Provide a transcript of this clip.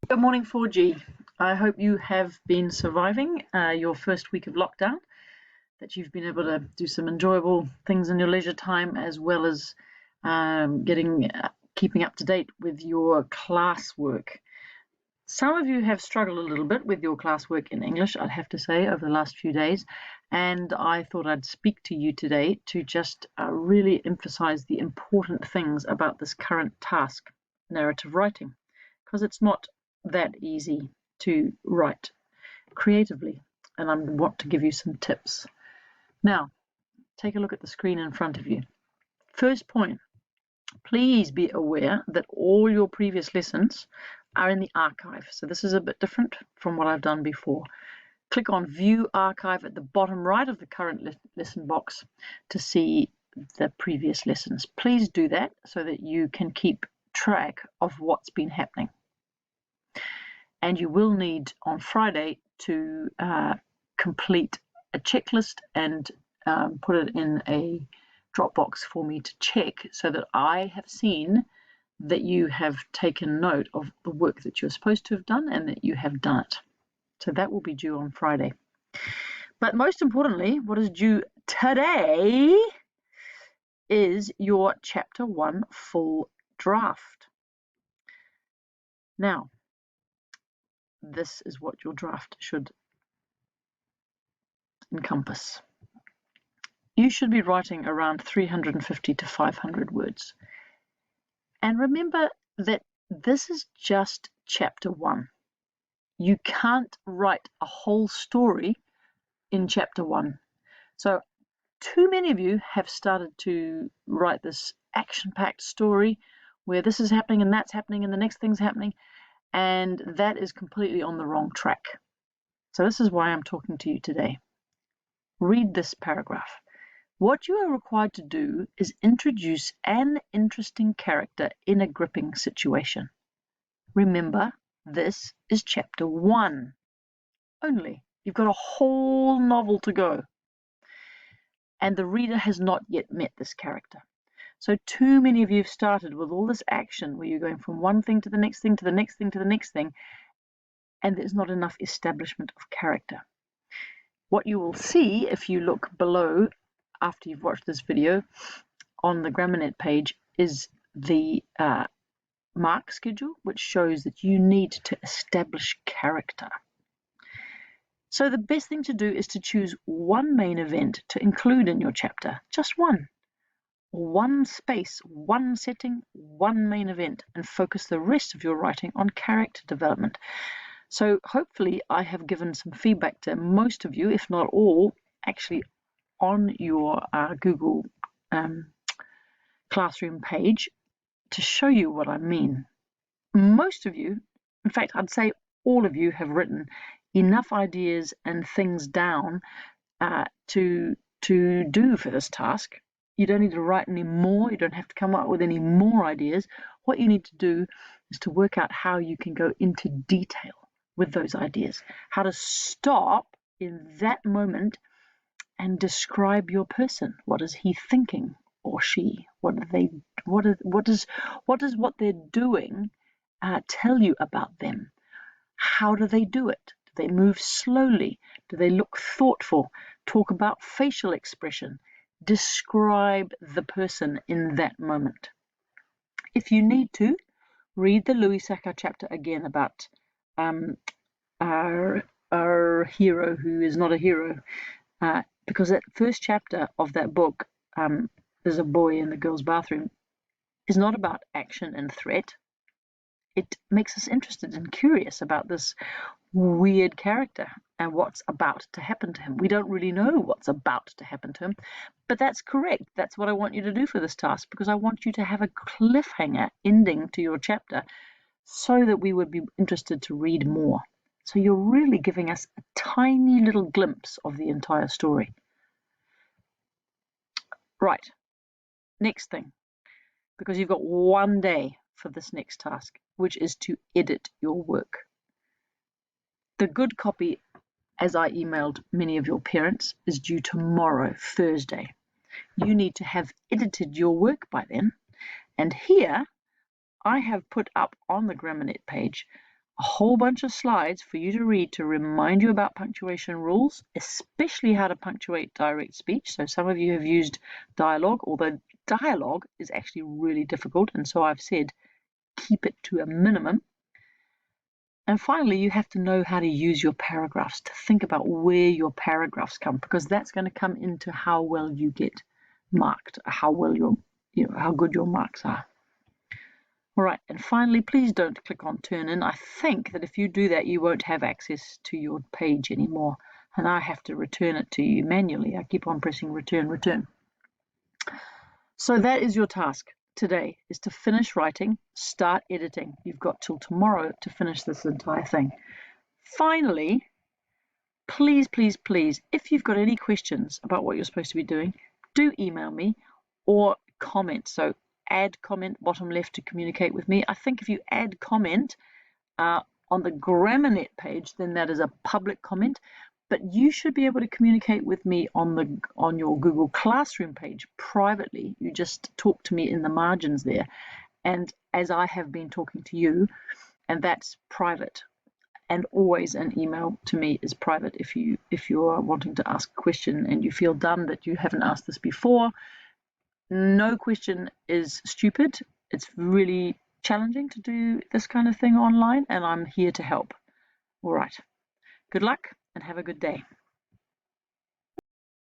Good morning, 4G. I hope you have been surviving your first week of lockdown, that you've been able to do some enjoyable things in your leisure time, as well as keeping up to date with your classwork. Some of you have struggled a little bit with your classwork in English, I'd have to say, over the last few days, and I thought I'd speak to you today to just really emphasize the important things about this current task, narrative writing, because it's not that easy to write creatively, and I want to give you some tips. Now, take a look at the screen in front of you. First point, please be aware that all your previous lessons are in the archive. So this is a bit different from what I've done before. Click on View Archive at the bottom right of the current lesson box to see the previous lessons. Please do that so that you can keep track of what's been happening. And you will need on Friday to complete a checklist and put it in a Dropbox for me to check so that I have seen that you have taken note of the work that you're supposed to have done and that you have done it. So that will be due on Friday. But most importantly, what is due today is your Chapter 1 full draft. Now, this is what your draft should encompass. You should be writing around 350 to 500 words. And remember that this is just Chapter 1. You can't write a whole story in Chapter 1. So too many of you have started to write this action-packed story where this is happening and that's happening and the next thing's happening, and that is completely on the wrong track. So this is why I'm talking to you today. Read this paragraph. What you are required to do is introduce an interesting character in a gripping situation. Remember, this is Chapter 1 only. You've got a whole novel to go. And the reader has not yet met this character. So too many of you have started with all this action where you're going from one thing to the next thing to the next thing to the next thing, and there's not enough establishment of character. What you will see if you look below after you've watched this video on the GrammarNet page is the mark schedule, which shows that you need to establish character. So the best thing to do is to choose one main event to include in your chapter, just one space, one setting, one main event, and focus the rest of your writing on character development. So hopefully I have given some feedback to most of you, if not all, actually on your Google Classroom page to show you what I mean. Most of you, in fact, I'd say all of you have written enough ideas and things down to do for this task. You don't need to write any more. You don't have to come up with any more ideas. What you need to do is to work out how you can go into detail with those ideas, how to stop in that moment and describe your person. What is he thinking or she? What does what they're doing tell you about them? How do they do it? Do they move slowly? Do they look thoughtful? Talk about facial expression. Describe the person in that moment. If you need to, read the Louis Sachar chapter again about our hero who is not a hero, because that first chapter of that book, There's a Boy in the Girl's Bathroom, is not about action and threat. It makes us interested and curious about this weird character and what's about to happen to him. We don't really know what's about to happen to him, but that's correct. That's what I want you to do for this task, because I want you to have a cliffhanger ending to your chapter so that we would be interested to read more. So you're really giving us a tiny little glimpse of the entire story. Right, next thing, because you've got one day for this next task, which is to edit your work. The good copy, as I emailed many of your parents, is due tomorrow, Thursday. You need to have edited your work by then. And here I have put up on the GrammarNet page a whole bunch of slides for you to read to remind you about punctuation rules, especially how to punctuate direct speech. So some of you have used dialogue, although dialogue is actually really difficult, and so I've said keep it to a minimum. And finally, you have to know how to use your paragraphs, to think about where your paragraphs come, because that's going to come into how well you get marked, how well how good your marks are. All right, and finally, please don't click on turn in. I think that if you do that, you won't have access to your page anymore, and I have to return it to you manually. I keep on pressing return, return. So that is your task today, is to finish writing, start editing. You've got till tomorrow to finish this entire thing. Finally, please, please, please, if you've got any questions about what you're supposed to be doing, do email me or comment. So add comment bottom left to communicate with me. I think if you add comment on the GrammarNet page, then that is a public comment. But you should be able to communicate with me on your Google Classroom page privately. You just talk to me in the margins there, and as I have been talking to you, and that's private. And always an email to me is private if you are wanting to ask a question and you feel dumb that you haven't asked this before. No question is stupid. It's really challenging to do this kind of thing online, and I'm here to help. All right. Good luck and have a good day.